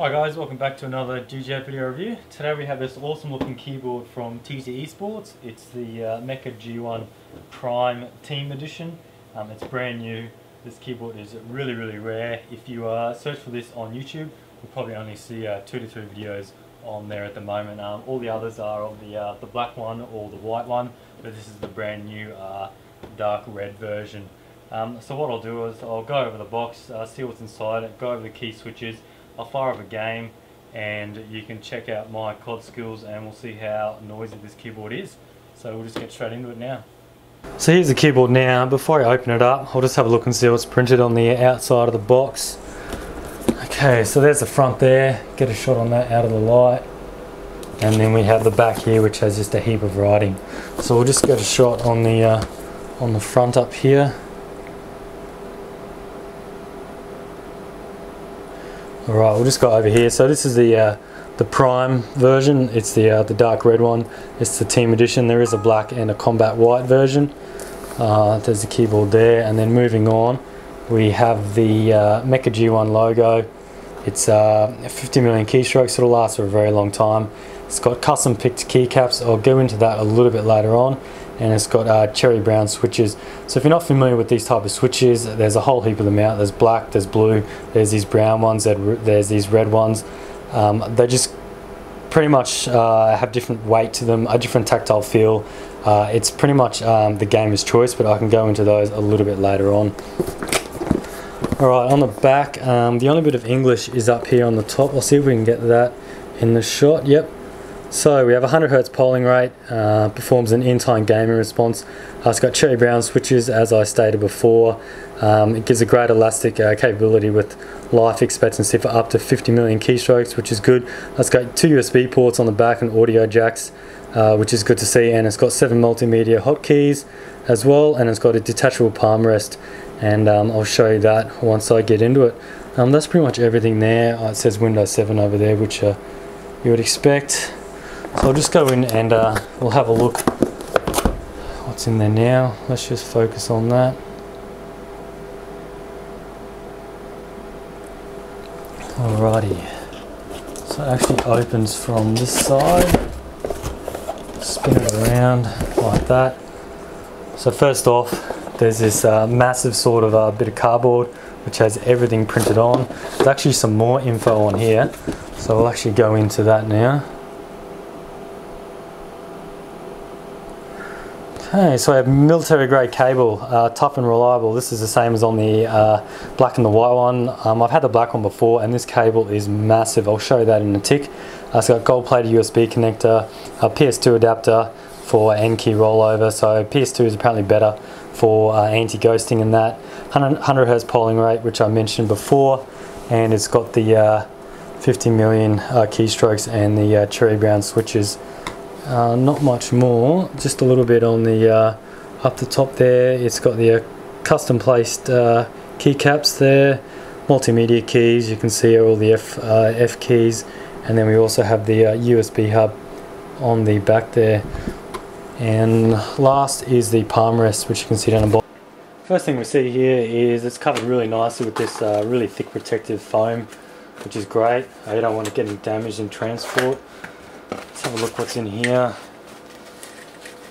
Hi guys, welcome back to another GJ video review. Today we have this awesome looking keyboard from TT eSports. It's the Meka G1 Prime Team Edition. It's brand new. This keyboard is really rare. If you search for this on YouTube, you'll probably only see 2 to 3 videos on there at the moment. All the others are of the black one or the white one, but this is the brand new dark red version. So what I'll do is I'll go over the box, see what's inside it, go over the key switches. I'll fire up a game and you can check out my COD skills and we'll see how noisy this keyboard is. So we'll just get straight into it now. So here's the keyboard now. Before I open it up, I'll just have a look and see what's printed on the outside of the box. Okay, so there's the front there. Get a shot on that out of the light. And then we have the back here, which has just a heap of writing. So we'll just get a shot on the front up here. Alright, we'll just go over here. So this is the Prime version. It's the dark red one. It's the Team Edition. There is a black and a combat white version. There's the keyboard there. And then moving on, we have the Meka G1 logo. It's 50 million keystrokes. It'll last for a very long time. It's got custom picked keycaps. I'll go into that a little bit later on. And it's got cherry brown switches. So if you're not familiar with these type of switches, there's a whole heap of them out. There's black, there's blue, there's these brown ones, there's these red ones. They just pretty much have different weight to them, a different tactile feel. It's pretty much the gamer's choice, but I can go into those a little bit later on. Alright, on the back, the only bit of English is up here on the top. I'll see if we can get that in the shot. Yep. So we have 100 Hz polling rate, performs an in-time gaming response. It's got cherry brown switches, as I stated before. It gives a great elastic capability with life expectancy for up to 50 million keystrokes, which is good. It's got 2 USB ports on the back and audio jacks, which is good to see. And it's got 7 multimedia hotkeys as well, and it's got a detachable Palmrest. And I'll show you that once I get into it. That's pretty much everything there. It says Windows 7 over there, which you would expect. So I'll just go in and we'll have a look what's in there now. Let's just focus on that. Alrighty. So it actually opens from this side. Spin it around like that. So first off, there's this massive sort of bit of cardboard which has everything printed on. There's actually some more info on here. So we'll actually go into that now. Okay, so I have military grade cable, tough and reliable. This is the same as on the black and the white one. I've had the black one before and this cable is massive. I'll show you that in a tick. It's got gold plated USB connector, a PS2 adapter for N-key rollover. So PS2 is apparently better for anti-ghosting and that. 100 Hz polling rate, which I mentioned before. And it's got the 50 million keystrokes and the cherry brown switches. Not much more, just a little bit on the up the top there. It's got the custom placed keycaps there, multimedia keys. You can see all the F keys, and then we also have the USB hub on the back there. And last is the Palmrest, which you can see down the bottom. First thing we see here is it's covered really nicely with this really thick protective foam, which is great. You don't want to get any damage in transport. Let's have a look what's in here.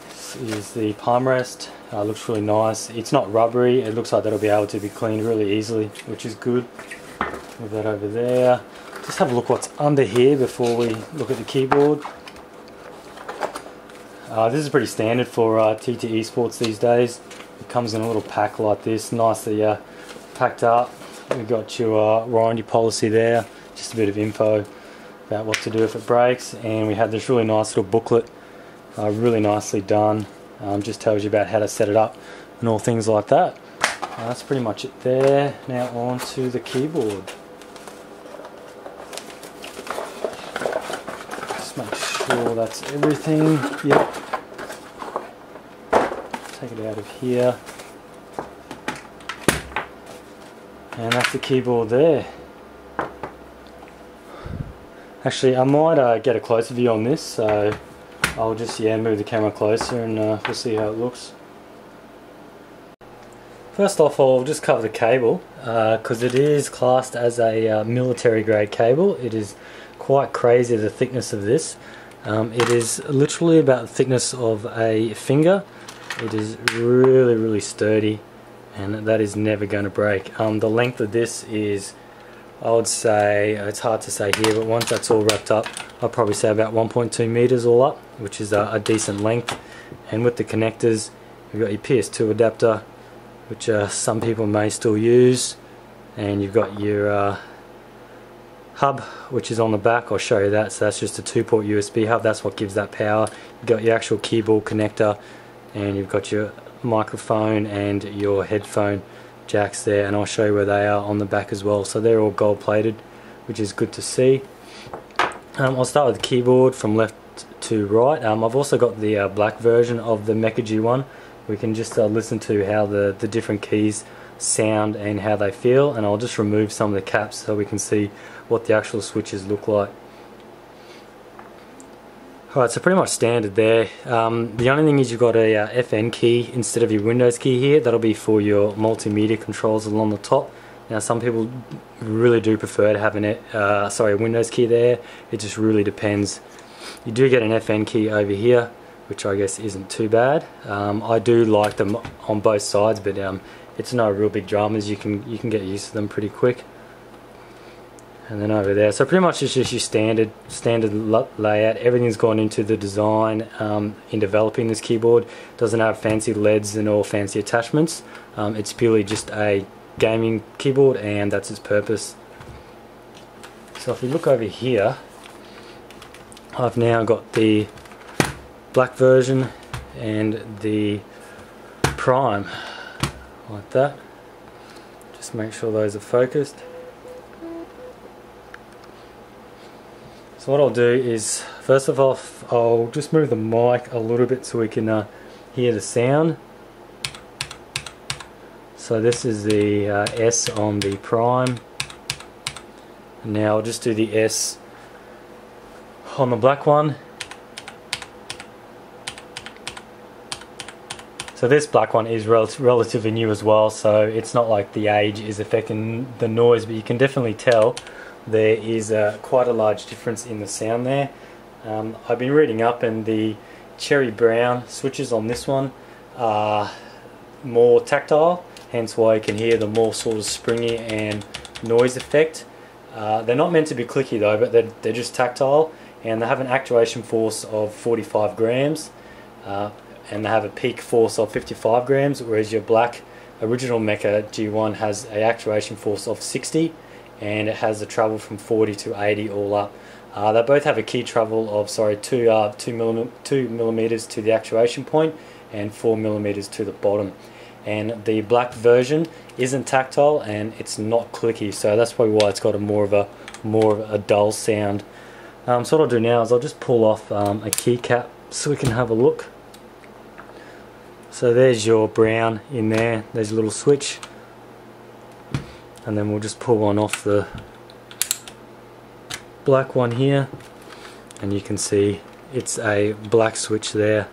This is the Palmrest. Looks really nice. It's not rubbery. It looks like that'll be able to be cleaned really easily, which is good. Move that over there. Just have a look what's under here before we look at the keyboard. This is pretty standard for TT eSports these days. It comes in a little pack like this, nicely packed up. We've got your warranty policy there, just a bit of info about what to do if it breaks, and we have this really nice little booklet, really nicely done. Just tells you about how to set it up and all things like that. That's pretty much it there. Now on to the keyboard. Just make sure that's everything. Yep. Take it out of here. And that's the keyboard there. Actually, I might get a closer view on this, so I'll just move the camera closer and we'll see how it looks. First off, I'll just cover the cable because it is classed as a military grade cable. It is quite crazy, the thickness of this. It is literally about the thickness of a finger. It is really sturdy, and that is never going to break. The length of this is, I would say, it's hard to say here, but once that's all wrapped up, I'll probably say about 1.2 meters all up, which is a decent length. And with the connectors, you've got your PS2 adapter, which some people may still use, and you've got your hub, which is on the back. I'll show you that. So that's just a 2-port USB hub. That's what gives that power. You've got your actual keyboard connector, and you've got your microphone and your headphone jacks there, and I'll show you where they are on the back as well. So they're all gold plated, which is good to see. I'll start with the keyboard from left to right. I've also got the black version of the Meka G1. We can just listen to how the different keys sound and how they feel, and I'll just remove some of the caps so we can see what the actual switches look like. Alright, so pretty much standard there. The only thing is you've got a FN key instead of your Windows key here. That'll be for your multimedia controls along the top. Now some people really do prefer to have a Windows key there. It just really depends. You do get an FN key over here, which I guess isn't too bad. I do like them on both sides, but it's no real big dramas. You can get used to them pretty quick. And then over there, so pretty much it's just your standard layout. Everything's gone into the design in developing this keyboard. Doesn't have fancy LEDs and all fancy attachments. It's purely just a gaming keyboard, and that's its purpose. So if we look over here, I've now got the black version and the prime, like that. Just make sure those are focused. So what I'll do is, first of all, I'll just move the mic a little bit so we can hear the sound. So this is the S on the prime. And now I'll just do the S on the black one. So this black one is relatively new as well, so it's not like the age is affecting the noise, but you can definitely tell there is quite a large difference in the sound there. I've been reading up, and the cherry brown switches on this one are more tactile, hence why you can hear the more sort of springy and noise effect. They're not meant to be clicky though, but they're just tactile, and they have an actuation force of 45 grams and they have a peak force of 55 grams, whereas your black original Meka G1 has an actuation force of 60, and it has a travel from 40 to 80 all up. They both have a key travel of 2 millimeters to the actuation point and 4 millimeters to the bottom. And the black version isn't tactile and it's not clicky, so that's probably why it's got a more of a dull sound. So what I'll do now is I'll just pull off a keycap so we can have a look. So there's your brown in there. There's a little switch. And then we'll just pull one off the black one here, and you can see it's a black switch there.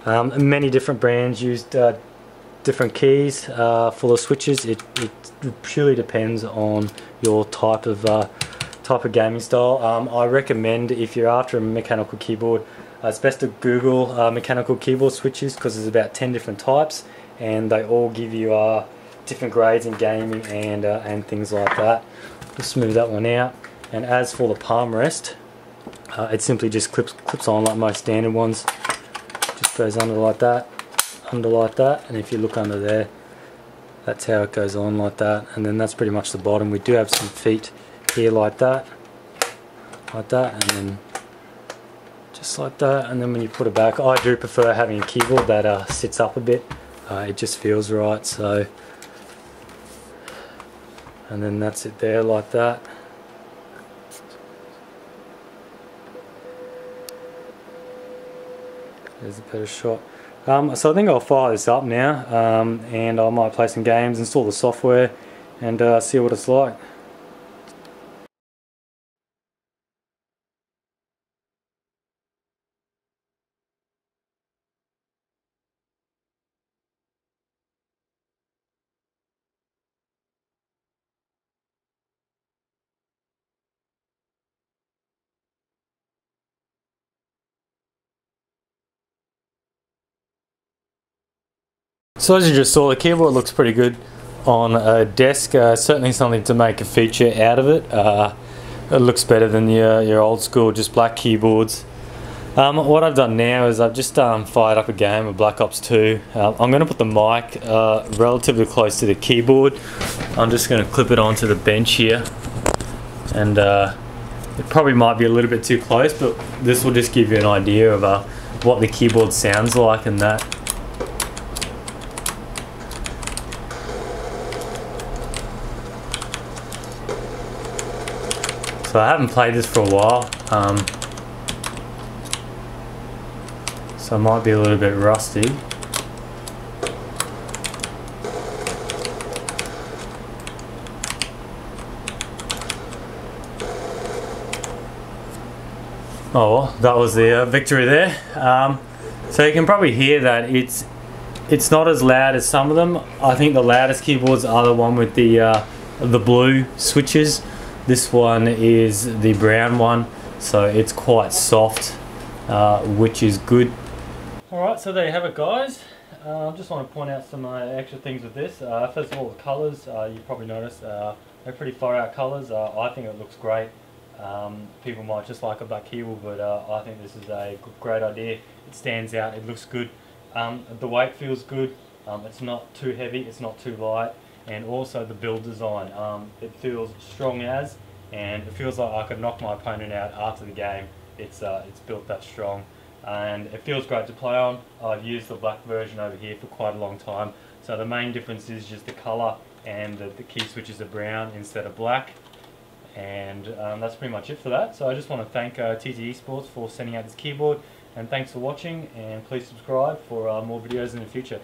Many different brands used different keys for the switches. It purely depends on your type of gaming style. I recommend, if you're after a mechanical keyboard, it's best to Google mechanical keyboard switches, because there's about 10 different types, and they all give you different grades in gaming and things like that. Just smooth that one out. And as for the Palmrest, it simply just clips on like most standard ones. Just goes under like that, and if you look under there, that's how it goes on, like that. And then that's pretty much the bottom. We do have some feet here like that, and then just like that. And then when you put it back, I do prefer having a keyboard that sits up a bit. It just feels right. So. And then that's it there, like that. There's a better shot. So I think I'll fire this up now, and I might play some games, install the software, and see what it's like. So as you just saw, the keyboard looks pretty good on a desk. Certainly something to make a feature out of it. It looks better than your old school just black keyboards. What I've done now is I've just fired up a game of Black Ops 2. I'm going to put the mic relatively close to the keyboard. I'm just going to clip it onto the bench here, and it probably might be a little bit too close, but this will just give you an idea of what the keyboard sounds like and that. So I haven't played this for a while, so I might be a little bit rusty. Oh well, that was the victory there. So you can probably hear that it's not as loud as some of them. I think the loudest keyboards are the one with the blue switches. This one is the brown one, so it's quite soft, which is good. Alright, so there you have it, guys. Just want to point out some extra things with this. First of all, the colours, you probably noticed, they're pretty far out colours. I think it looks great. People might just like a black keyboard, but I think this is a great idea. It stands out, it looks good. The weight feels good. It's not too heavy, it's not too light. And also the build design, it feels strong as, and it feels like I could knock my opponent out after the game. It's built that strong, and it feels great to play on. I've used the black version over here for quite a long time, so the main difference is just the colour, and the key switches are brown instead of black. And that's pretty much it for that. So I just want to thank TT eSports for sending out this keyboard, and thanks for watching, and please subscribe for more videos in the future.